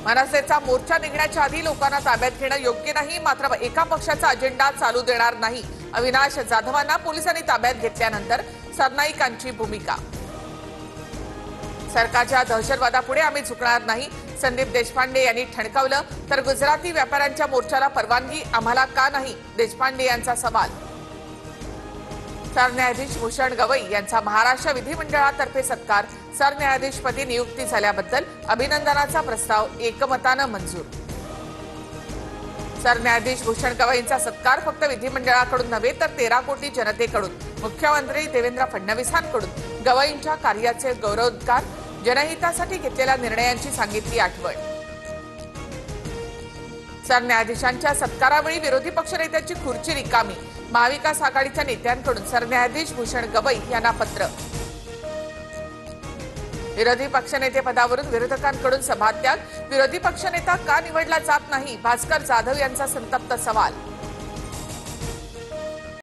मनसेचा मोर्चा निघण्याच्या आधी लोकांना ताब्यात घेणं योग्य नाही, मात्र एका पक्षाचा अजेंडा चालू देणार नाही. अविनाश जाधवांना पोलिसांनी ताब्यात घेतल्यानंतर सरनाईकांची भूमिका. सरकारच्या दहशतवादापुढे आम्ही झुकणार नाही, संदीप देशपांडे यांनी ठणकावलं. तर गुजराती व्यापाऱ्यांच्या मोर्चाला परवानगी आम्हाला का नाही, देशपांडे यांचा सवाल. सरन्यायाधीश भूषण गवई यांचा महाराष्ट्र विधिमंडळातर्फे सत्कार. सरन्यायाधीशपदी नियुक्ती झाल्याबद्दल अभिनंदनाचा प्रस्ताव एकमतानं मंजूर. सरन्यायाधीश भूषण गवईंचा सत्कार फक्त विधिमंडळाकडून नव्हे तर 13 कोटी जनतेकडून, मुख्यमंत्री देवेंद्र फडणवीसांकडून गवईंच्या कार्याचे गौरवोद्गार, जनहितासाठी घेतलेल्या निर्णयांची सांगितली आठवण. सरन्यायाधीशांच्या सत्कारावेळी विरोधी पक्षनेत्यांची खुर्ची रिकामी. महाविकास आघाडीच्या नेत्यांकडून सरन्यायाधीश भूषण गवई यांना पत्र. विरोधी पक्षनेते पदावरून विरोधकांकडून सभात्याग. विरोधी पक्षनेता का निवडला जात नाही, भास्कर जाधव यांचा संतप्त सवाल.